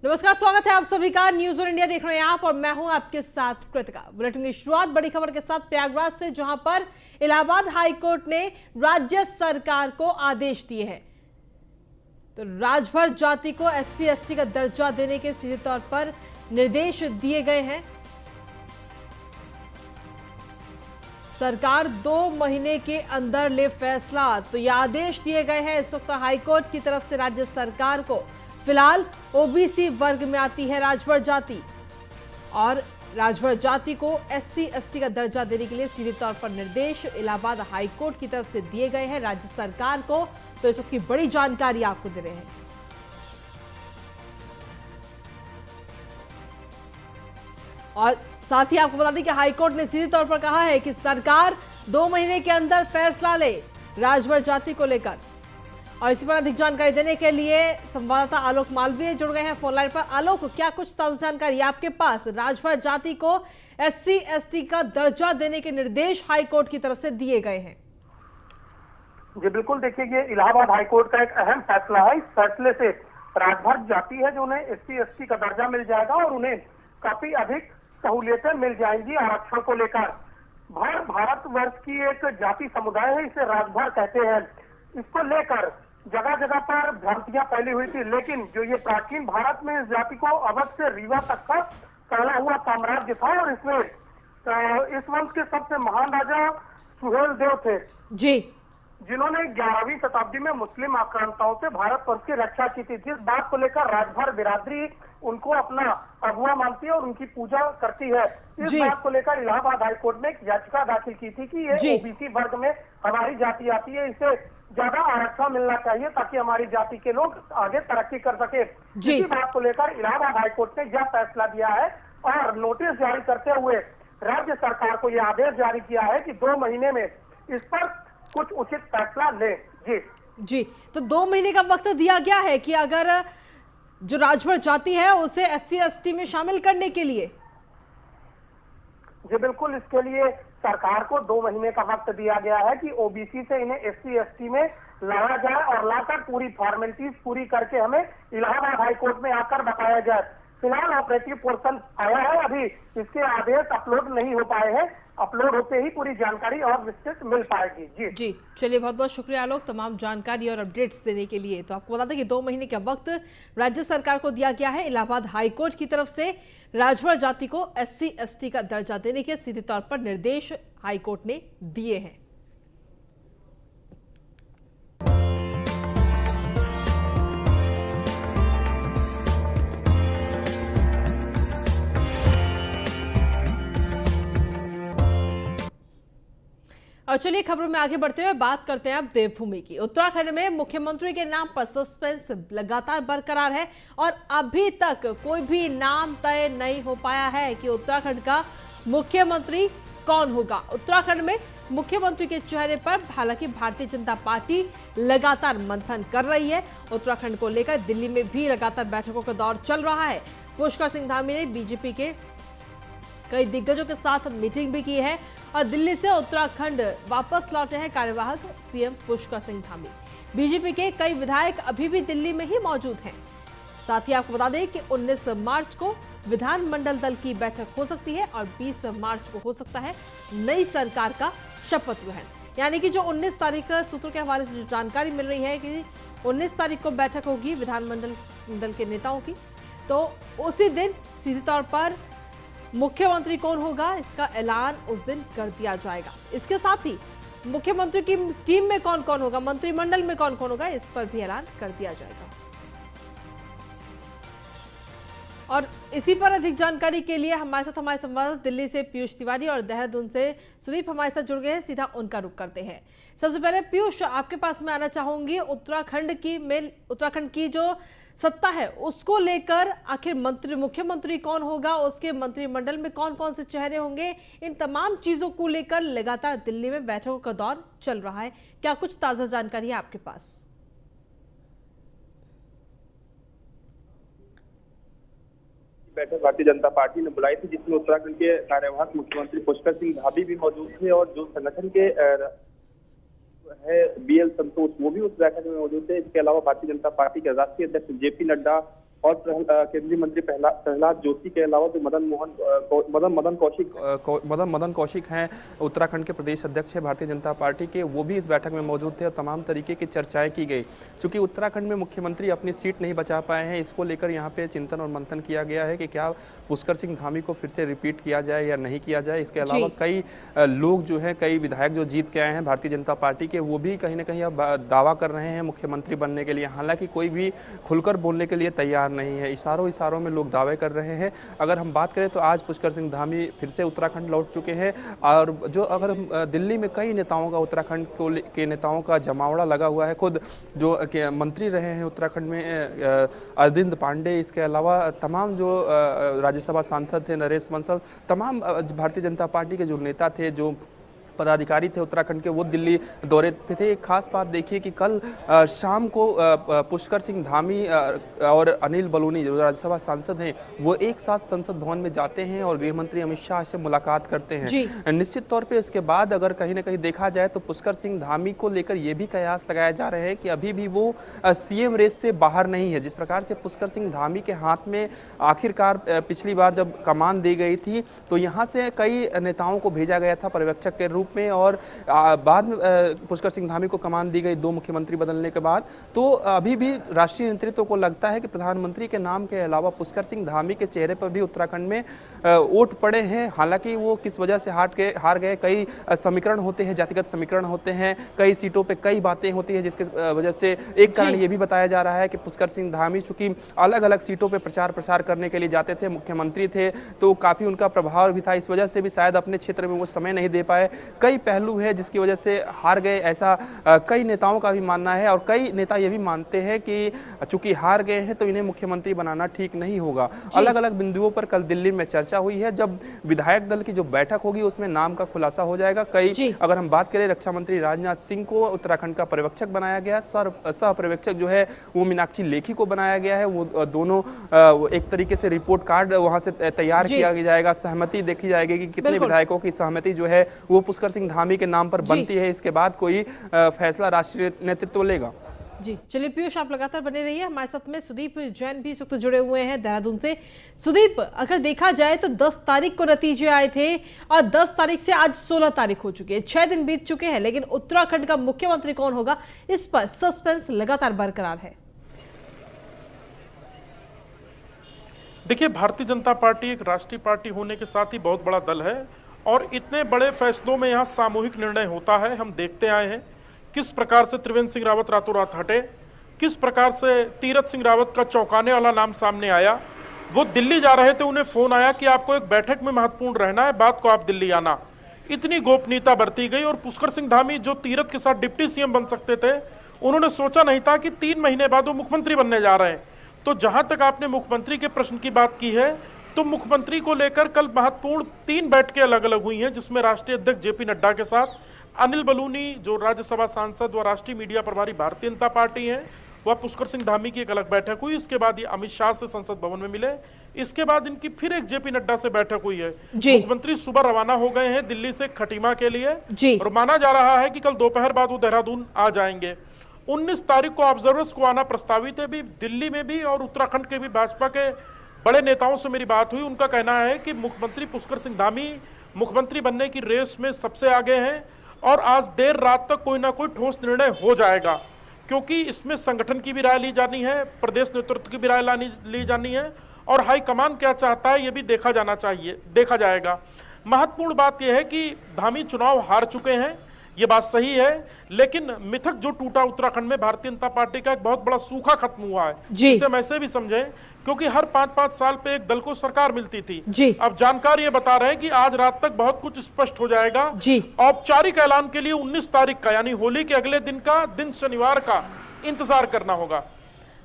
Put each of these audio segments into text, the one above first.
नमस्कार, स्वागत है आप सभी का। न्यूज ऑन इंडिया देख रहे हैं आप और मैं हूं आपके साथ कृतिका। बुलेटिन की शुरुआत बड़ी खबर के साथ प्रयागराज से, जहां पर इलाहाबाद हाईकोर्ट ने राज्य सरकार को आदेश दिए हैं। तो राजभर जाति को SC/ST का दर्जा देने के सीधे तौर पर निर्देश दिए गए हैं। सरकार 2 महीने के अंदर ले फैसला, तो ये आदेश दिए गए हैं इस वक्त हाईकोर्ट की तरफ से राज्य सरकार को। फिलहाल OBC वर्ग में आती है राजभर जाति, और राजभर जाति को SC/ST का दर्जा देने के लिए सीधे तौर पर निर्देश इलाहाबाद हाईकोर्ट की तरफ से दिए गए हैं राज्य सरकार को। तो इस वक्त की बड़ी जानकारी आपको दे रहे हैं। और साथ ही आपको बता दें कि हाईकोर्ट ने सीधे तौर पर कहा है कि सरकार 2 महीने के अंदर फैसला ले राजभर जाति को लेकर। और इसी पर अधिक जानकारी देने के लिए संवाददाता आलोक मालवीय जुड़ गए हैं फोन लाइन पर। आलोक, क्या कुछ ताजा जानकारी आपके पास? राजभर जाति को SC/ST का दर्जा देने के निर्देश हाईकोर्ट की तरफ से दिए गए हैं। जी बिल्कुल, देखिए ये इलाहाबाद हाईकोर्ट का एक अहम फैसला है। इस फैसले से राजभर जाति है जो उन्हें SC/ST का दर्जा मिल जाएगा और उन्हें काफी अधिक सहूलियतें मिल जाएंगी आरक्षण को लेकर। भारतवर्ष की एक जाति समुदाय है, इसे राजभर कहते हैं। इसको लेकर जगह जगह पर भ्रांतियां फैली हुई थी, लेकिन जो ये प्राचीन भारत में इस जाति को अवध से रीवा तक का फैला हुआ साम्राज्य था, और इसमें इस वंश के सबसे महान राजा सुहेल देव थे जी, जिन्होंने 11वीं शताब्दी में मुस्लिम आक्रांताओं से भारतवर्ष की रक्षा की थी। जिस बात को लेकर राजभर बिरादरी उनको अपना अगुआ मानती है और उनकी पूजा करती है, इस बात को लेकर इलाहाबाद हाईकोर्ट ने एक याचिका दाखिल की थी कि ये OBC वर्ग में हमारी जाति आती है, इसे ज्यादा आरक्षण मिलना चाहिए ताकि हमारी जाति के लोग आगे तरक्की कर सके। इसी बात को लेकर इलाहाबाद हाईकोर्ट ने यह फैसला दिया है और नोटिस जारी करते हुए राज्य सरकार को यह आदेश जारी किया है कि 2 महीने में इस पर कुछ उचित फैसला ले। जी, तो 2 महीने का वक्त दिया गया है कि अगर जो राजभर जाति है उसे SC/ST में शामिल करने के लिए। जी बिल्कुल, इसके लिए सरकार को 2 महीने का वक्त दिया गया है कि OBC से इन्हें SC/ST में लाया जाए और लाकर पूरी फॉर्मेलिटीज पूरी करके हमें इलाहाबाद हाईकोर्ट में आकर बताया जाए। फिलहाल ऑपरेटिव पोर्शन आया है, अभी इसके आदेश अपलोड नहीं हो पाए हैं। अपलोड होते ही पूरी जानकारी और विस्तृत मिल पाएगी। जी, चलिए, बहुत बहुत शुक्रिया आलोक तमाम जानकारी और अपडेट्स देने के लिए। तो आपको बता दें कि 2 महीने का वक्त राज्य सरकार को दिया गया है इलाहाबाद हाईकोर्ट की तरफ से। राजभर जाति को SC/ST का दर्जा देने के सीधे तौर पर निर्देश हाईकोर्ट ने दिए हैं। और चलिए खबरों में आगे बढ़ते हुए बात करते हैं अब देवभूमि की। उत्तराखंड में मुख्यमंत्री के नाम पर सस्पेंस लगातार बरकरार है और अभी तक कोई भी नाम तय नहीं हो पाया है कि उत्तराखंड का मुख्यमंत्री कौन होगा। उत्तराखंड में मुख्यमंत्री के चेहरे पर हालांकि भारतीय जनता पार्टी लगातार मंथन कर रही है। उत्तराखंड को लेकर दिल्ली में भी लगातार बैठकों का दौर चल रहा है। पुष्कर सिंह धामी ने BJP के कई दिग्गजों के साथ मीटिंग भी की है और दिल्ली से उत्तराखंड वापस लौटे हैं कार्यवाहक CM पुष्कर सिंह धामी। BJP के कई विधायक अभी भी दिल्ली में ही मौजूद हैं। साथ ही आपको बता दें कि 19 मार्च को विधानमंडल दल की बैठक हो सकती है और 20 मार्च को हो सकता है नई सरकार का शपथ ग्रहण। यानी कि जो 19 तारीख सूत्रों के हवाले से जो जानकारी मिल रही है कि 19 तारीख को बैठक होगी विधानमंडल दल के नेताओं की, तो उसी दिन सीधे तौर पर मुख्यमंत्री कौन होगा इसका ऐलान उस दिन कर दिया जाएगा। इसके साथ ही मुख्यमंत्री की टीम में कौन कौन होगा, मंत्रिमंडल में कौन कौन होगा, इस पर भी ऐलान कर दिया जाएगा। और इसी पर अधिक जानकारी के लिए हमारे साथ हमारे संवाददाता दिल्ली से पीयूष तिवारी और देहरादून से सुदीप हमारे साथ जुड़ गए हैं। सीधा उनका रुख करते हैं। सबसे पहले पीयूष, आपके पास मैं आना चाहूंगी। उत्तराखंड की जो सत्ता है उसको लेकर आखिर मुख्यमंत्री कौन होगा, उसके मंत्रिमंडल में कौन कौन से चेहरे होंगे, इन तमाम चीजों को लेकर लगातार दिल्ली में बैठकों का दौर चल रहा है। क्या कुछ ताजा जानकारी है आपके पास? बैठक भारतीय जनता पार्टी ने बुलाई थी, जिसमें उत्तराखंड के कार्यवाहक मुख्यमंत्री पुष्कर सिंह धामी भी मौजूद थे और जो संगठन के BL संतोष वो भी उस बैठक में मौजूद थे। इसके अलावा भारतीय जनता पार्टी के राष्ट्रीय अध्यक्ष JP नड्डा, और केंद्रीय मंत्री प्रहलाद जोशी के अलावा जो मदन कौशिक हैं, उत्तराखंड के प्रदेश अध्यक्ष है भारतीय जनता पार्टी के, वो भी इस बैठक में मौजूद थे और तमाम तरीके की चर्चाएं की गई। चूंकि उत्तराखंड में मुख्यमंत्री अपनी सीट नहीं बचा पाए हैं, इसको लेकर यहाँ पे चिंतन और मंथन किया गया है कि क्या पुष्कर सिंह धामी को फिर से रिपीट किया जाए या नहीं किया जाए। इसके अलावा कई लोग जो हैं, कई विधायक जो जीत के आए हैं भारतीय जनता पार्टी के, वो भी कहीं ना कहीं अब दावा कर रहे हैं मुख्यमंत्री बनने के लिए। हालांकि कोई भी खुलकर बोलने के लिए तैयार नहीं है, इशारों में लोग दावे कर रहे हैं। अगर हम बात करें तो आज पुष्कर सिंह धामी फिर से उत्तराखंड लौट चुके हैं और जो अगर दिल्ली में कई नेताओं का, उत्तराखंड के नेताओं का जमावड़ा लगा हुआ है। खुद जो मंत्री रहे हैं उत्तराखंड में अरविंद पांडे, इसके अलावा तमाम जो राज्यसभा सांसद थे नरेश बंसल, तमाम भारतीय जनता पार्टी के जो नेता थे, जो पदाधिकारी थे उत्तराखंड के, वो दिल्ली दौरे पे थे। एक खास बात देखिए कि कल शाम को पुष्कर सिंह धामी और अनिल बलूनी जो राज्यसभा सांसद हैं, वो एक साथ संसद भवन में जाते हैं और गृह मंत्री अमित शाह से मुलाकात करते हैं। निश्चित तौर पे इसके बाद अगर कहीं ना कहीं देखा जाए तो पुष्कर सिंह धामी को लेकर ये भी कयास लगाया जा रहे हैं कि अभी भी वो सीएम रेस से बाहर नहीं है। जिस प्रकार से पुष्कर सिंह धामी के हाथ में आखिरकार पिछली बार जब कमान दी गई थी तो यहाँ से कई नेताओं को भेजा गया था पर्यवेक्षक के रूप में, और बाद में पुष्कर सिंह धामी को कमान दी गई 2 मुख्यमंत्री बदलने के बाद। तो अभी भी राष्ट्रीय नेतृत्व को लगता है कि प्रधानमंत्री के नाम के अलावा पुष्कर सिंह धामी के चेहरे पर भी उत्तराखंड में वोट पड़े हैं। हालांकि वो किस वजह से हार गए, कई समीकरण होते हैं, जातिगत समीकरण होते हैं, कई सीटों पे कई बातें होती है, जिसके वजह से एक कारण ये भी बताया जा रहा है कि पुष्कर सिंह धामी चूंकि अलग अलग सीटों पे प्रचार प्रसार करने के लिए जाते थे, मुख्यमंत्री थे, तो काफी उनका प्रभाव भी था। इस वजह से भी शायद अपने क्षेत्र में वो समय नहीं दे पाए। कई पहलू है जिसकी वजह से हार गए, ऐसा कई नेताओं का भी मानना है। और कई नेता ये भी मानते हैं कि चूंकि हार गए हैं तो इन्हें मुख्यमंत्री बनाना ठीक नहीं होगा। अलग अलग बिंदुओं पर कल दिल्ली में चर्चा हुई है। जब विधायक दल की जो बैठक होगी उसमें नाम का खुलासा हो जाएगा। कई अगर हम बात करें, रक्षा मंत्री राजनाथ सिंह को उत्तराखंड का पर्यवेक्षक बनाया गया, सह पर्यवेक्षक जो है वो मीनाक्षी लेखी को बनाया गया है। वो दोनों एक तरीके से रिपोर्ट कार्ड वहां से तैयार किया जाएगा, सहमति देखी जाएगी कि कितने विधायकों की सहमति जो है वो पुष्कर सिंह धामी के नाम पर बनती है। इसके बाद कोई फैसला राष्ट्रीय नेतृत्व लेगा। जी चलिए पीयूष, आप लगातार बने रहिए। हमारे साथ में सुदीप जैन भी इस वक्त जुड़े हुए हैं देहरादून से। सुदीप, अगर देखा जाए तो 10 तारीख को नतीजे आए थे और 10 तारीख से आज 16 तारीख हो चुकी है, 6 दिन बीत चुके हैं, लेकिन उत्तराखंड का मुख्यमंत्री कौन होगा इस पर सस्पेंस लगातार बरकरार है। देखिए, भारतीय जनता पार्टी एक राष्ट्रीय पार्टी होने के साथ ही बहुत बड़ा दल है और इतने बड़े फैसलों में यहाँ सामूहिक निर्णय होता है। हम देखते आए हैं किस प्रकार से त्रिवेंद्र सिंह रावत रातों रात हटे, किस प्रकार से तीरथ सिंह रावत का चौंकाने वाला नाम सामने आया। वो दिल्ली जा रहे थे, उन्हें फोन आया कि आपको एक बैठक में महत्वपूर्ण रहना है, बात को आप दिल्ली आना। इतनी गोपनीयता बरती गई। और पुष्कर सिंह धामी जो तीरथ के साथ डिप्टी सीएम बन सकते थे, उन्होंने सोचा नहीं था कि 3 महीने बाद वो मुख्यमंत्री बनने जा रहे हैं। तो जहां तक आपने मुख्यमंत्री के प्रश्न की बात की है, तो मुख्यमंत्री को लेकर कल महत्वपूर्ण 3 बैठकें अलग अलग हुई हैं, जिसमें राष्ट्रीय अध्यक्ष जेपी नड्डा के साथ अनिल बलूनी जो राज्यसभा सांसद व राष्ट्रीय मीडिया प्रभारी भारतीय जनता पार्टी हैं, वह पुष्कर सिंह धामी की एक अलग बैठक हुई। इसके बाद ये अमित शाह से संसद भवन में मिले। इसके बाद इनकी फिर एक जेपी नड्डा से बैठक हुई है। मुख्यमंत्री सुबह रवाना हो गए हैं दिल्ली से खटीमा के लिए और माना जा रहा है कि कल दोपहर बाद वो देहरादून आ जाएंगे। 19 तारीख को ऑब्जर्वर्स को आना प्रस्तावित है। भी दिल्ली में भी और उत्तराखंड के भी भाजपा के बड़े नेताओं से मेरी बात हुई। उनका कहना है कि मुख्यमंत्री पुष्कर सिंह धामी मुख्यमंत्री बनने की रेस में सबसे आगे हैं और आज देर रात तक कोई ना कोई ठोस निर्णय हो जाएगा, क्योंकि इसमें संगठन की भी राय ली जानी है, प्रदेश नेतृत्व की भी राय ली जानी है और हाईकमान क्या चाहता है ये भी देखा जाएगा। महत्वपूर्ण बात यह है कि धामी चुनाव हार चुके हैं, ये बात सही है, लेकिन मिथक जो टूटा उत्तराखंड में भारतीय जनता पार्टी का एक बहुत बड़ा सूखा खत्म हुआ है। इसे हम ऐसे भी समझें क्योंकि हर 5-5 साल पे एक दल को सरकार मिलती थी। अब जानकार ये बता रहे हैं कि आज रात तक बहुत कुछ स्पष्ट हो जाएगा। औपचारिक ऐलान के लिए 19 तारीख का यानी होली के अगले दिन का दिन शनिवार का इंतजार करना होगा।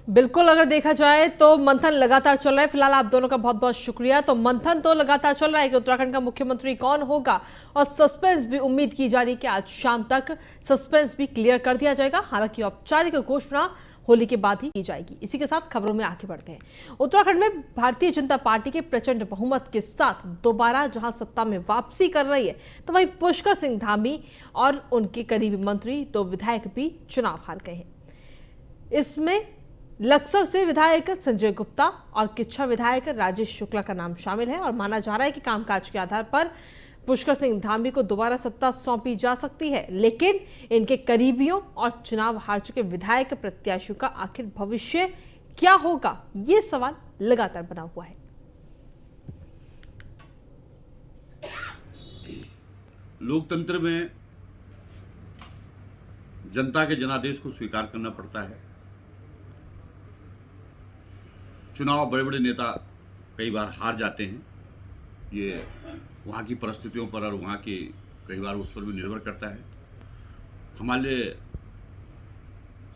बिल्कुल, अगर देखा जाए तो मंथन लगातार चल रहा है। फिलहाल आप दोनों का बहुत बहुत शुक्रिया। तो मंथन तो लगातार चल रहा है कि उत्तराखंड का मुख्यमंत्री कौन होगा और सस्पेंस भी उम्मीद की जा रही है कि आज शाम तक सस्पेंस भी क्लियर कर दिया जाएगा। हालांकि औपचारिक घोषणा होली के बाद ही की जाएगी। इसी के साथ खबरों में आगे बढ़ते हैं। उत्तराखंड में भारतीय जनता पार्टी के प्रचंड बहुमत के साथ दोबारा जहां सत्ता में वापसी कर रही है, तो वहीं पुष्कर सिंह धामी और उनके करीबी मंत्री 2 विधायक भी चुनाव हार गए हैं। इसमें लक्सर से विधायक संजय गुप्ता और किच्छा विधायक राजेश शुक्ला का नाम शामिल है और माना जा रहा है कि कामकाज के आधार पर पुष्कर सिंह धामी को दोबारा सत्ता सौंपी जा सकती है, लेकिन इनके करीबियों और चुनाव हार चुके विधायक प्रत्याशियों का आखिर भविष्य क्या होगा, ये सवाल लगातार बना हुआ है। लोकतंत्र में जनता के जनादेश को स्वीकार करना पड़ता है। चुनाव बड़े बड़े नेता कई बार हार जाते हैं, ये वहाँ की परिस्थितियों पर और वहाँ की कई बार उस पर भी निर्भर करता है। हमारे लिए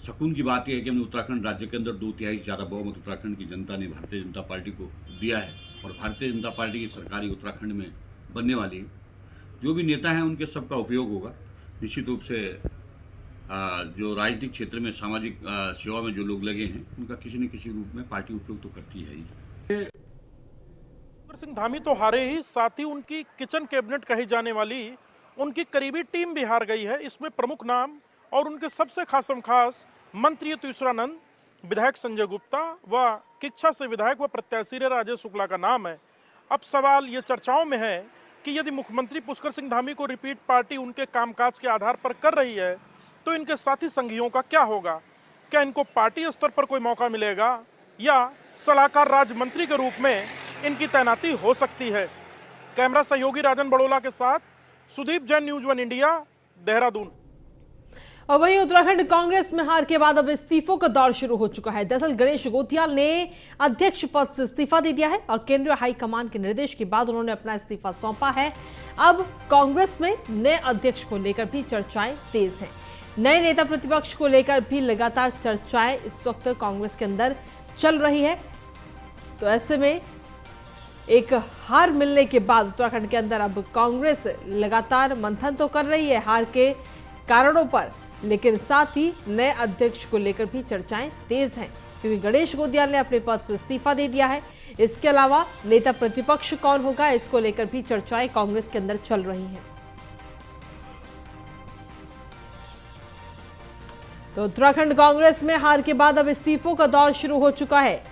सुकून की बात यह है कि हमने उत्तराखंड राज्य के अंदर 2/3 ज़्यादा बहुमत उत्तराखंड की जनता ने भारतीय जनता पार्टी को दिया है और भारतीय जनता पार्टी की सरकारी उत्तराखंड में बनने वाली है। जो भी नेता हैं उनके सबका उपयोग होगा। निश्चित रूप से जो राजनीतिक क्षेत्र में सामाजिक सेवा में जो लोग लगे हैं उनका किसी न किसी रूप में पार्टी उपयोग तो करती है ही। पुष्कर सिंह धामी तो हारे ही, साथ ही उनकी किचन कैबिनेट कही जाने वाली उनकी करीबी टीम भी हार गई है। इसमें प्रमुख नाम और उनके सबसे खासम खास मंत्री तुलसीरानंद, विधायक संजय गुप्ता व किच्छा से विधायक व प्रत्याशी राजेश शुक्ला का नाम है। अब सवाल ये चर्चाओं में है कि यदि मुख्यमंत्री पुष्कर सिंह धामी को रिपीट पार्टी उनके कामकाज के आधार पर कर रही है तो इनके साथी संघियों का क्या होगा? क्या इनको पार्टी स्तर पर कोई मौका मिलेगा या सलाहकार राज्य मंत्री के रूप में इनकी तैनाती हो सकती है? कैमरा सहयोगी राजन बड़ोला के साथ सुदीप जैन, न्यूज़ 1 इंडिया, देहरादून। और वहीं उत्तराखंड कांग्रेस में हार के बाद अब इस्तीफों का दौर शुरू हो चुका है। दरअसल गणेश गोतियाल ने अध्यक्ष पद से इस्तीफा दे दिया है और केंद्रीय हाईकमान के निर्देश के बाद उन्होंने अपना इस्तीफा सौंपा है। अब कांग्रेस में नए अध्यक्ष को लेकर भी चर्चाएं तेज हैं। नए नेता प्रतिपक्ष को लेकर भी लगातार चर्चाएं इस वक्त कांग्रेस के अंदर चल रही है। तो ऐसे में एक हार मिलने के बाद उत्तराखंड के अंदर अब कांग्रेस लगातार मंथन तो कर रही है हार के कारणों पर, लेकिन साथ ही नए अध्यक्ष को लेकर भी चर्चाएं तेज हैं, क्योंकि गणेश गोतियाल ने अपने पद से इस्तीफा दे दिया है। इसके अलावा नेता प्रतिपक्ष कौन होगा, इसको लेकर भी चर्चाएं कांग्रेस के अंदर चल रही हैं। तो उत्तराखंड कांग्रेस में हार के बाद अब इस्तीफों का दौर शुरू हो चुका है।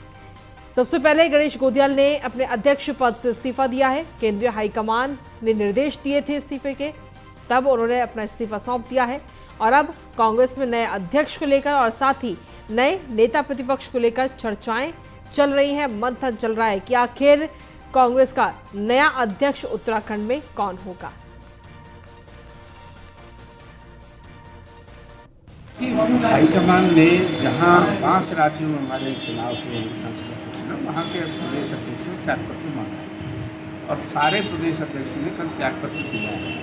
सबसे पहले गणेश गोतियाल ने अपने अध्यक्ष पद से इस्तीफा दिया है। केंद्रीय हाईकमान ने निर्देश दिए थे इस्तीफे के, तब उन्होंने अपना इस्तीफा सौंप दिया है और अब कांग्रेस में नए अध्यक्ष को लेकर और साथ ही नए नेता प्रतिपक्ष को लेकर चर्चाएं चल रही हैं, मंथन चल रहा है कि आखिर कांग्रेस का नया अध्यक्ष उत्तराखंड में कौन होगा। हाईकमान ने जहां 5 राज्यों में हमारे चुनाव के पूछना, वहाँ के प्रदेश अध्यक्षों ने त्यागपत्र मांगा और सारे प्रदेश अध्यक्षों ने कल त्यागपत्र दिया है।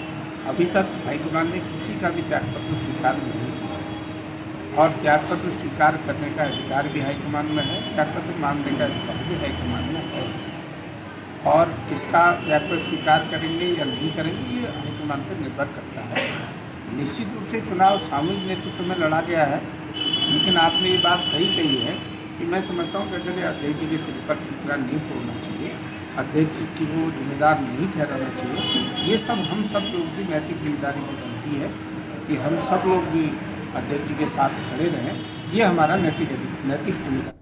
अभी तक हाईकमान ने किसी का भी त्यागपत्र स्वीकार नहीं किया और त्यागपत्र स्वीकार करने का अधिकार भी हाईकमान में है, त्यागपत्र मांगने का अधिकार भी हाईकमान में है। और किसका त्यागपत्र स्वीकार करेंगे या नहीं करेंगे ये हाईकमान पर निर्भर करता है। निश्चित रूप से चुनाव सामूहिक नेतृत्व में लड़ा गया है, लेकिन आपने ये बात सही कही है कि मैं समझता हूँ कि अगर अध्यक्ष जी के सिर पर इतना नहीं तोड़ना चाहिए, अध्यक्ष जी की वो जिम्मेदार नहीं ठहराना चाहिए। ये सब हम सब लोग की नैतिक जिम्मेदारी की बनती है कि हम सब लोग भी अध्यक्ष जी के साथ खड़े रहें, ये हमारा नैतिक जिम्मेदारी।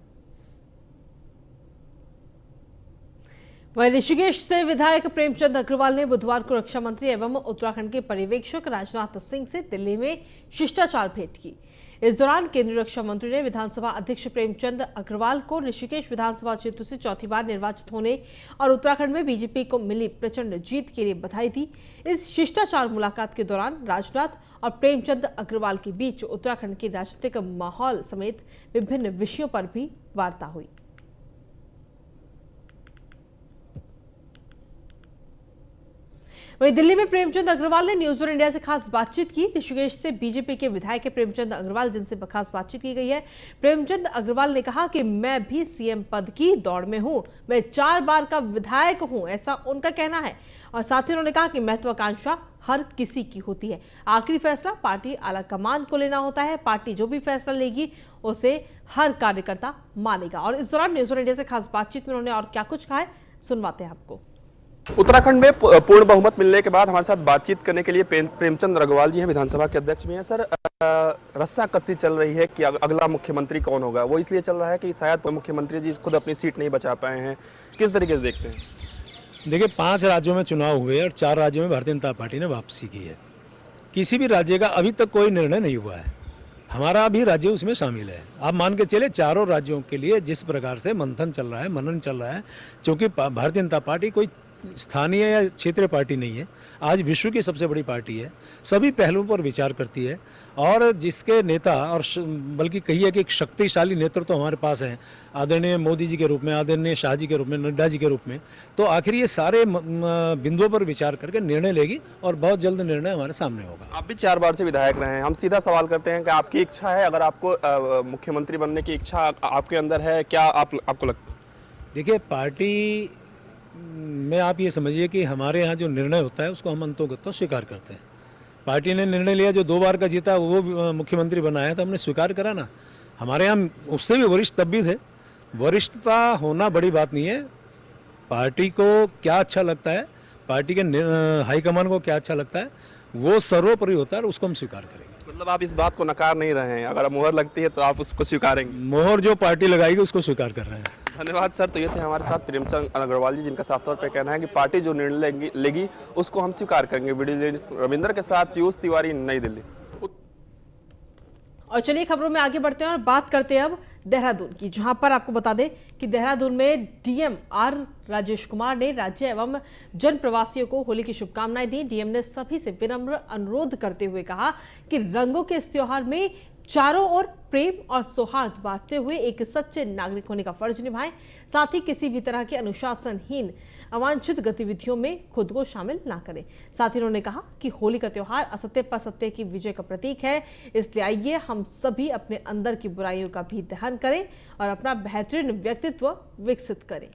वहीं ऋषिकेश से विधायक प्रेमचंद अग्रवाल ने बुधवार को रक्षा मंत्री एवं उत्तराखंड के पर्यवेक्षक राजनाथ सिंह से दिल्ली में शिष्टाचार भेंट की। इस दौरान केंद्रीय रक्षा मंत्री ने विधानसभा अध्यक्ष प्रेमचंद अग्रवाल को ऋषिकेश विधानसभा क्षेत्र से चौथी बार निर्वाचित होने और उत्तराखंड में बीजेपी को मिली प्रचंड जीत के लिए बधाई दी। इस शिष्टाचार मुलाकात के दौरान राजनाथ और प्रेमचंद अग्रवाल के बीच उत्तराखंड के राजनीतिक माहौल समेत विभिन्न विषयों पर भी वार्ता हुई। वहीं दिल्ली में प्रेमचंद अग्रवाल ने न्यूज़ 1 इंडिया से खास बातचीत की। ऋषिकेश से बीजेपी के विधायक प्रेमचंद अग्रवाल, जिनसे खास बातचीत की गई है। प्रेमचंद अग्रवाल ने कहा कि मैं भी सीएम पद की दौड़ में हूं, मैं 4 बार का विधायक हूं, ऐसा उनका कहना है। और साथ ही उन्होंने कहा कि महत्वाकांक्षा हर किसी की होती है, आखिरी फैसला पार्टी आला कमान को लेना होता है, पार्टी जो भी फैसला लेगी उसे हर कार्यकर्ता मानेगा। और इस दौरान न्यूज़ 1 इंडिया से खास बातचीत में उन्होंने और क्या कुछ कहा है, सुनवाते हैं आपको। उत्तराखंड में पूर्ण बहुमत मिलने के बाद हमारे साथ बातचीत करने के लिए प्रेमचंद अग्रवाल जी हैं, विधानसभा के अध्यक्ष भी हैं। सर, रस्साकसी चल रही है कि अगला मुख्यमंत्री कौन होगा, वो इसलिए चल रहा है कि शायद मुख्यमंत्री जी खुद अपनी सीट नहीं बचा पाए हैं। किस तरीके से देखते हैं? देखिए, 5 राज्यों में चुनाव हुए और 4 राज्यों में भारतीय जनता पार्टी ने वापसी की है। किसी भी राज्य का अभी तक कोई निर्णय नहीं हुआ है, हमारा भी राज्य उसमें शामिल है। आप मान के चले, चारों राज्यों के लिए जिस प्रकार से मंथन चल रहा है, मनन चल रहा है, क्योंकि भारतीय जनता पार्टी कोई स्थानीय या क्षेत्रीय पार्टी नहीं है, आज विश्व की सबसे बड़ी पार्टी है, सभी पहलुओं पर विचार करती है और जिसके नेता और बल्कि कहिए कि एक शक्तिशाली नेतृत्व तो हमारे पास है, आदरणीय मोदी जी के रूप में, आदरणीय शाह जी के रूप में, नड्डा जी के रूप में। तो आखिर ये सारे बिंदुओं पर विचार करके निर्णय लेगी और बहुत जल्द निर्णय हमारे सामने होगा। आप भी 4 बार से विधायक रहे हैं, हम सीधा सवाल करते हैं कि आपकी इच्छा है, अगर आपको मुख्यमंत्री बनने की इच्छा आपके अंदर है, क्या आपको लगता है? देखिए, पार्टी में आप ये समझिए कि हमारे यहाँ जो निर्णय होता है उसको हम अंतोगत्वा स्वीकार करते हैं। पार्टी ने निर्णय लिया, जो 2 बार का जीता वो मुख्यमंत्री बनाया, तो हमने स्वीकार करा ना। हमारे यहाँ उससे भी वरिष्ठ तब भी थे। वरिष्ठता होना बड़ी बात नहीं है, पार्टी को क्या अच्छा लगता है, पार्टी के हाईकमान को क्या अच्छा लगता है, वो सर्वोपरि होता है और उसको हम स्वीकार करेंगे। मतलब आप इस बात को नकार नहीं रहे हैं, अगर मोहर लगती है तो आप उसको स्वीकारेंगे? मोहर जो पार्टी लगाएगी उसको स्वीकार कर रहे हैं। धन्यवाद सर। तो ये थे हमारे साथ प्रेमचंद अग्रवाल जी, जिनका साफ तौर पे कहना है कि पार्टी जो निर्णय लेगी उसको हम स्वीकार करेंगे। वीडियो जर्नलिस्ट रविंदर के साथ पीयूष तिवारी, नई दिल्ली। और चलिए खबरों में आगे बढ़ते हैं और बात करते हैं अब देहरादून की, जहां पर आपको बता दें कि देहरादून में डीएम आर राजेश कुमार ने राज्य एवं जन प्रवासियों को होली की शुभकामनाएं दी। डीएम ने सभी से विनम्र अनुरोध करते हुए कहा कि रंगों के इस त्योहार में चारों ओर प्रेम और सौहार्द बांटते हुए एक सच्चे नागरिक होने का फर्ज निभाएं, साथ ही किसी भी तरह के अनुशासनहीन अवांछित गतिविधियों में खुद को शामिल ना करें। साथ ही उन्होंने कहा कि होली का त्योहार असत्य पर सत्य की विजय का प्रतीक है, इसलिए आइए हम सभी अपने अंदर की बुराइयों का भी दहन करें और अपना बेहतरीन व्यक्तित्व विकसित करें।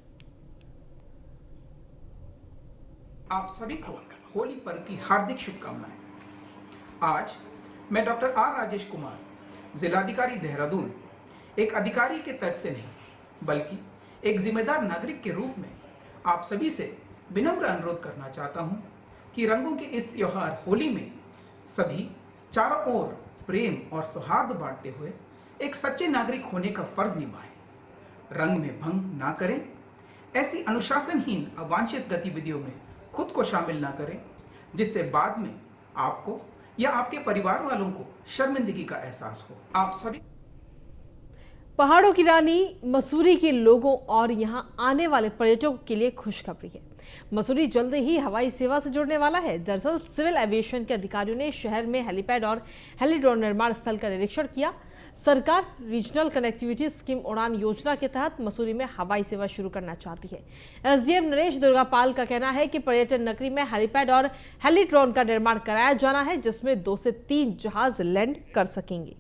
आप सभी को होली पर्व की हार्दिक शुभकामनाएं। आज मैं डॉक्टर आर राजेश कुमार, जिलाधिकारी देहरादून, एक अधिकारी के तर्ज से नहीं बल्कि एक जिम्मेदार नागरिक के रूप में आप सभी से विनम्र अनुरोध करना चाहता हूं कि रंगों के इस त्योहार होली में सभी चारों ओर प्रेम और सौहार्द बांटते हुए एक सच्चे नागरिक होने का फर्ज निभाएं। रंग में भंग ना करें, ऐसी अनुशासनहीन अवांछित गतिविधियों में खुद को शामिल ना करें जिससे बाद में आपको या आपके परिवार वालों को शर्मिंदगी का एहसास हो। आप सभी पहाड़ों की रानी मसूरी के लोगों और यहां आने वाले पर्यटकों के लिए खुशखबरी है। मसूरी जल्द ही हवाई सेवा से जुड़ने वाला है। दरअसल सिविल एविएशन के अधिकारियों ने शहर में हेलीपैड और हेलीड्रोन निर्माण स्थल का निरीक्षण किया। सरकार रीजनल कनेक्टिविटी स्कीम उड़ान योजना के तहत मसूरी में हवाई सेवा शुरू करना चाहती है। एसडीएम नरेश दुर्गापाल का कहना है कि पर्यटन नगरी में हेलीपैड और हेलीड्रोन का निर्माण कराया जाना है, जिसमें 2 से 3 जहाज लैंड कर सकेंगे।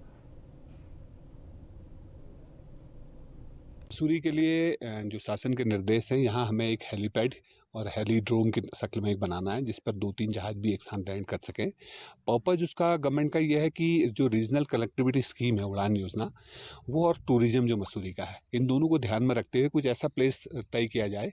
मसूरी के लिए जो शासन के निर्देश हैं, यहाँ हमें एक हेलीपैड और हेलीड्रोन के शक्ल में एक बनाना है जिस पर 2-3 जहाज भी एक साथ लैंड कर सकें। पर्पज उसका गवर्नमेंट का ये है कि जो रीजनल कनेक्टिविटी स्कीम है उड़ान योजना, वो और टूरिज्म जो मसूरी का है, इन दोनों को ध्यान में रखते हुए कुछ ऐसा प्लेस तय किया जाए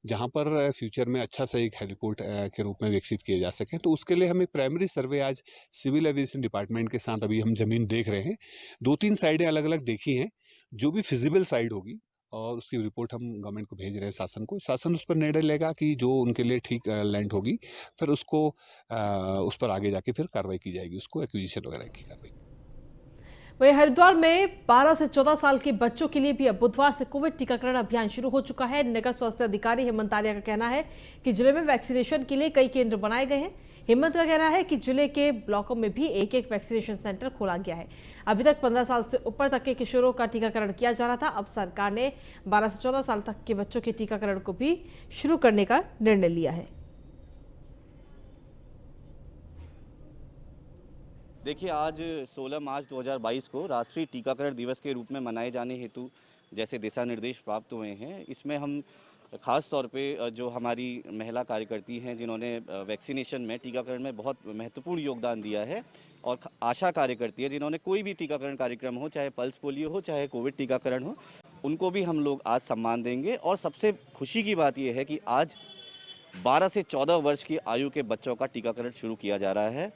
जहाँ पर फ्यूचर में अच्छा सा एक हेलीपोर्ट के रूप में विकसित किए जा सकें। तो उसके लिए हम एक प्राइमरी सर्वे आज सिविल एविएशन डिपार्टमेंट के साथ अभी हम ज़मीन देख रहे हैं। 2-3 साइडें अलग अलग देखी हैं, जो भी फिजिबल साइड होगी और उसकी रिपोर्ट हम गवर्नमेंट को भेज रहे हैं शासन को। शासन उस पर निर्णय लेगा कि जो उनके लिए ठीक लैंड होगी, फिर उसको उस पर आगे जाके फिर कार्रवाई की जाएगी, उसको एक्विजिशन वगैरह की कार्रवाई। वहीं हरिद्वार में 12 से 14 साल के बच्चों के लिए भी अब बुधवार से कोविड टीकाकरण अभियान शुरू हो चुका है। नगर स्वास्थ्य अधिकारी हेमंत आर्या का कहना है कि जिले में वैक्सीनेशन के लिए कई केंद्र बनाए गए हैं। हेमंत का कहना है कि जिले के ब्लॉकों में भी एक वैक्सीनेशन सेंटर खोला गया है। अभी तक 15 साल से ऊपर तक के किशोरों का टीकाकरण किया जा रहा था। अब सरकार ने 12 से 14 साल तक के बच्चों के टीकाकरण को भी शुरू करने का निर्णय लिया है। देखिए, आज 16 मार्च 2022 को राष्ट्रीय टीकाकरण दिवस के रूप में मनाए जाने हेतु जैसे दिशा निर्देश प्राप्त हुए हैं, इसमें हम ख़ास तौर पे जो हमारी महिला कार्यकर्ती हैं जिन्होंने वैक्सीनेशन में, टीकाकरण में बहुत महत्वपूर्ण योगदान दिया है, और आशा कार्यकर्ती है जिन्होंने कोई भी टीकाकरण कार्यक्रम हो, चाहे पल्स पोलियो हो, चाहे कोविड टीकाकरण हो, उनको भी हम लोग आज सम्मान देंगे। और सबसे खुशी की बात यह है कि आज 12 से 14 वर्ष की आयु के बच्चों का टीकाकरण शुरू किया जा रहा है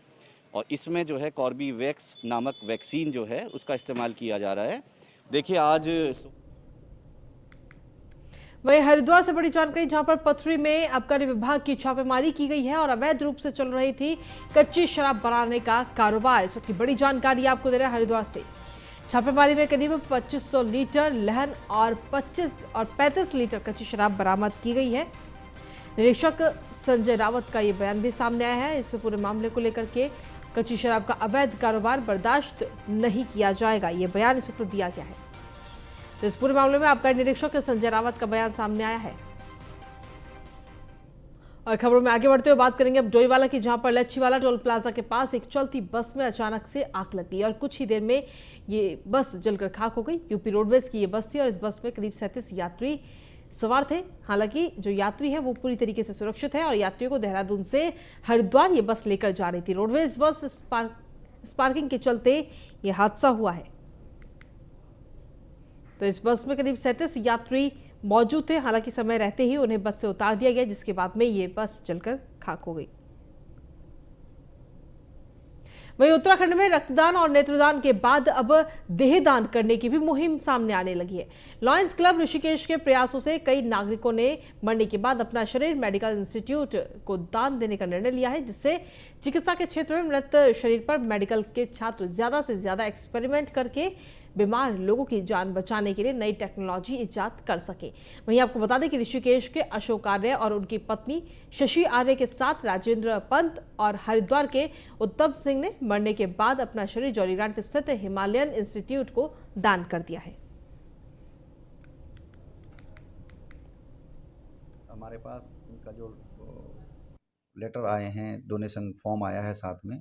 और इसमें जो है कॉर्बीवैक्स नामक वैक्सीन जो है उसका इस्तेमाल किया जा रहा है। देखिए आज वहीं हरिद्वार से बड़ी जानकारी, जहां पर पथरी में आबकारी विभाग की छापेमारी की गई है और अवैध रूप से चल रही थी कच्ची शराब बनाने का कारोबार। इस वक्त की बड़ी जानकारी आपको दे रहे हैं हरिद्वार से। छापेमारी में करीब 2500 लीटर लहन और 35 लीटर कच्ची शराब बरामद की गई है। निरीक्षक संजय रावत का ये बयान भी सामने आया है। इस पूरे मामले को लेकर के कच्ची शराब का अवैध कारोबार बर्दाश्त नहीं किया जाएगा, ये बयान इस वक्त दिया गया है। तो इस पूरे मामले में आबकारी निरीक्षक संजय रावत का बयान सामने आया है। और खबरों में आगे बढ़ते हुए बात करेंगे अब डोईवाला की, जहां पर लच्छीवाला टोल प्लाजा के पास एक चलती बस में अचानक से आग लग गई और कुछ ही देर में ये बस जलकर खाक हो गई। यूपी रोडवेज की ये बस थी और इस बस में करीब 37 यात्री सवार थे। हालांकि जो यात्री है वो पूरी तरीके से सुरक्षित है और यात्रियों को देहरादून से हरिद्वार ये बस लेकर जा रही थी। रोडवेज बस स्पार्किंग के चलते ये हादसा हुआ है। तो इस बस में करीब 37 यात्री मौजूद थे। हालांकि समय रहते ही उन्हें बस से उतार दिया गया, जिसके बाद में ये बस जलकर खाक हो गई। वहीं उत्तराखंड में रक्तदान और नेत्रदान के बाद अब देहदान करने की भी मुहिम सामने आने लगी है। लॉयंस क्लब ऋषिकेश के प्रयासों से कई नागरिकों ने मरने के बाद अपना शरीर मेडिकल इंस्टीट्यूट को दान देने का निर्णय लिया है, जिससे चिकित्सा के क्षेत्र में मृत शरीर पर मेडिकल के छात्र ज्यादा से ज्यादा एक्सपेरिमेंट करके बीमार लोगों की जान बचाने के लिए नई टेक्नोलॉजी इजाद कर सके। वहीं आपको बता दें कि ऋषिकेश के अशोक आर्य और उनकी पत्नी शशि आर्य के साथ राजेंद्र पंत और हरिद्वार के उत्तम सिंह ने मरने के बाद अपना शरीर जौलीग्रांट स्थित हिमालयन इंस्टीट्यूट को दान कर दिया है। हमारे पास उनका जो लेटर आए हैं, डोनेशन फॉर्म आया है, साथ में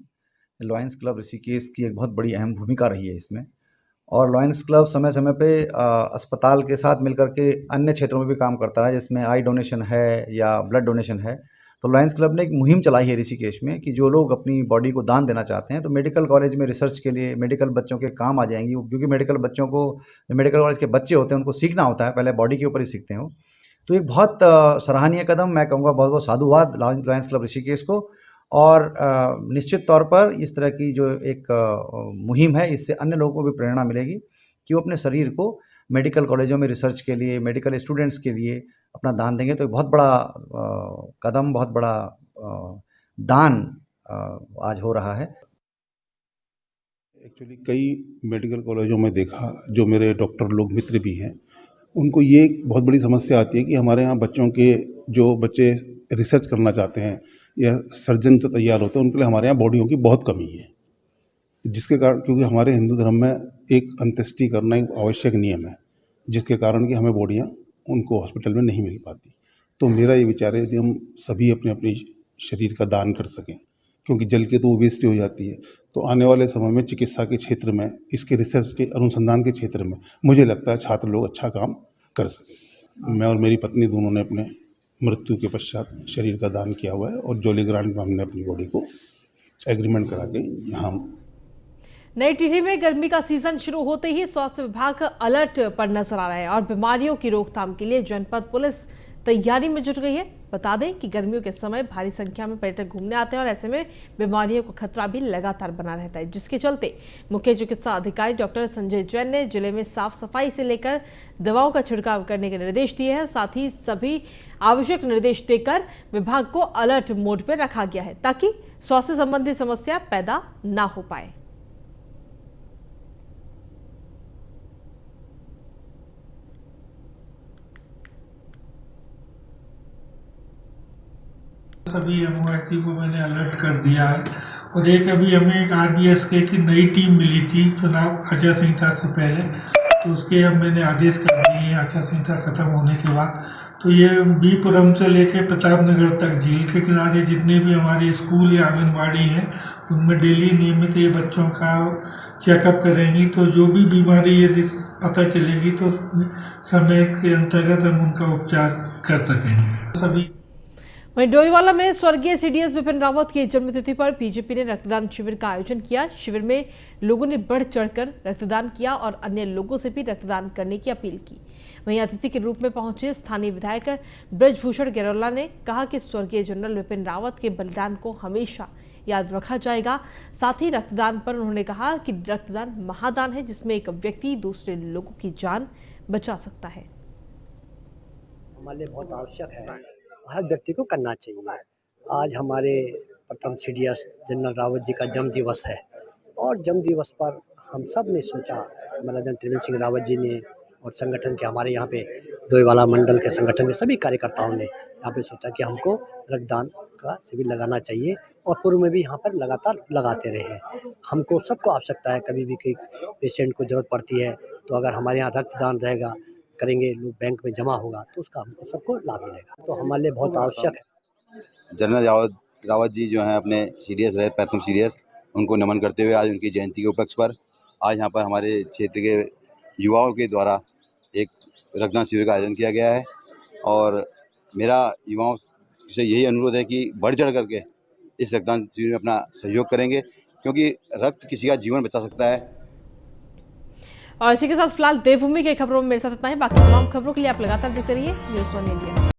लॉयंस क्लब ऋषिकेश की एक बहुत बड़ी अहम भूमिका रही है इसमें। और लॉयंस क्लब समय समय पे अस्पताल के साथ मिलकर के अन्य क्षेत्रों में भी काम करता है, जिसमें आई डोनेशन है या ब्लड डोनेशन है। तो लॉयंस क्लब ने एक मुहिम चलाई है ऋषिकेश में कि जो लोग अपनी बॉडी को दान देना चाहते हैं तो मेडिकल कॉलेज में रिसर्च के लिए मेडिकल बच्चों के काम आ जाएंगी, क्योंकि मेडिकल बच्चों को, मेडिकल कॉलेज के बच्चे होते हैं, उनको सीखना होता है, पहले बॉडी के ऊपर ही सीखते हैं वो। तो एक बहुत सराहनीय कदम, मैं कहूँगा बहुत बहुत साधुवाद लॉयंस क्लब ऋषिकेश को। और निश्चित तौर पर इस तरह की जो एक मुहिम है, इससे अन्य लोगों को भी प्रेरणा मिलेगी कि वो अपने शरीर को मेडिकल कॉलेजों में रिसर्च के लिए, मेडिकल स्टूडेंट्स के लिए अपना दान देंगे। तो एक बहुत बड़ा कदम, बहुत बड़ा दान आज हो रहा है। एक्चुअली कई मेडिकल कॉलेजों में देखा, जो मेरे डॉक्टर लोग मित्र भी हैं, उनको ये एक बहुत बड़ी समस्या आती है कि हमारे यहाँ बच्चों के, जो बच्चे रिसर्च करना चाहते हैं या सर्जन तो तैयार होते हैं, उनके लिए हमारे यहाँ बॉडियों की बहुत कमी है, जिसके कारण, क्योंकि हमारे हिंदू धर्म में एक अंत्येष्टि करना एक आवश्यक नियम है, जिसके कारण कि हमें बॉडियाँ उनको हॉस्पिटल में नहीं मिल पाती। तो मेरा ये विचार है कि हम सभी अपने अपने शरीर का दान कर सकें, क्योंकि जल के तो वेस्ट हो जाती है। तो आने वाले समय में चिकित्सा के क्षेत्र में, इसके रिसर्च के अनुसंधान के क्षेत्र में मुझे लगता है छात्र लोग अच्छा काम कर सकें। मैं और मेरी पत्नी दोनों ने अपने मृत्यु के पश्चात शरीर का दान किया हुआ है और जौलीग्रांट में हमने अपनी बॉडी को एग्रीमेंट करा के यहाँ। नई टिहरी में गर्मी का सीजन शुरू होते ही स्वास्थ्य विभाग अलर्ट पर नजर आ रहा है और बीमारियों की रोकथाम के लिए जनपद पुलिस तैयारी में जुट गई है। बता दें कि गर्मियों के समय भारी संख्या में पर्यटक घूमने आते हैं और ऐसे में बीमारियों का खतरा भी लगातार बना रहता है, जिसके चलते मुख्य चिकित्सा अधिकारी डॉक्टर संजय जैन ने जिले में साफ सफाई से लेकर दवाओं का छिड़काव करने के निर्देश दिए हैं। साथ ही सभी आवश्यक निर्देश देकर विभाग को अलर्ट मोड पर रखा गया है, ताकि स्वास्थ्य संबंधी समस्या पैदा ना हो पाए। के सभी एमओएसटी को मैंने अलर्ट कर दिया है। और एक अभी हमें एक RBSK की नई टीम मिली थी चुनाव आचार संहिता से पहले, तो उसके अब मैंने आदेश कर दिए हैं आचार संहिता खत्म होने के बाद। तो ये बीपुरम से लेके प्रतापनगर तक झील के किनारे जितने भी हमारे स्कूल या आंगनबाड़ी हैं, उनमें डेली नियमित ये बच्चों का चेकअप करेंगी। तो जो भी बीमारी यदि पता चलेगी तो समय के अंतर्गत हम उनका उपचार कर सकेंगे। सभी वहीं डोईवाला में स्वर्गीय सीडीएस विपिन रावत की जन्मतिथि पर बीजेपी ने रक्तदान शिविर का आयोजन किया। शिविर में लोगों ने बढ़ चढ़कर रक्तदान किया और अन्य लोगों से भी रक्तदान करने की अपील की। वहीं अतिथि के रूप में पहुंचे स्थानीय विधायक ब्रजभूषण गेरोला ने कहा कि स्वर्गीय जनरल विपिन रावत के बलिदान को हमेशा याद रखा जाएगा। साथ ही रक्तदान पर उन्होंने कहा कि रक्तदान महादान है, जिसमें एक व्यक्ति दूसरे लोगों की जान बचा सकता है। हमारे लिए बहुत आवश्यक है, हर व्यक्ति को करना चाहिए। आज हमारे प्रथम सीडीएस जनरल रावत जी का जन्म दिवस है और जन्म दिवस पर हम सब ने सोचा, हमारा जनरल त्रिवेंद्र सिंह रावत जी ने और संगठन के हमारे यहाँ पे डोईवाला मंडल के संगठन के सभी कार्यकर्ताओं ने यहाँ पे सोचा कि हमको रक्तदान का शिविर लगाना चाहिए और पूर्व में भी यहाँ पर लगातार लगाते रहे हैं। हमको सबको आवश्यकता है, कभी भी कोई पेशेंट को जरूरत पड़ती है तो अगर हमारे यहाँ रक्तदान रहेगा, करेंगे, लोग बैंक में जमा होगा तो उसका हमको सबको लाभ मिलेगा। तो हमारे लिए बहुत आवश्यक है। जनरल रावत जी जो हैं अपने सीडीएस रहे, प्रथम सीडीएस, उनको नमन करते हुए आज उनकी जयंती के उपलक्ष्य पर आज यहाँ पर हमारे क्षेत्र के युवाओं के द्वारा एक रक्तदान शिविर का आयोजन किया गया है और मेरा युवाओं से यही अनुरोध है कि बढ़ चढ़ करके इस रक्तदान शिविर में अपना सहयोग करेंगे, क्योंकि रक्त किसी का जीवन बचा सकता है। और इसी के साथ फिलहाल देवभूमि की खबरों में मेरे साथ इतना ही। बाकी तमाम खबरों के लिए आप लगातार देखते रहिए न्यूज़ 1 इंडिया।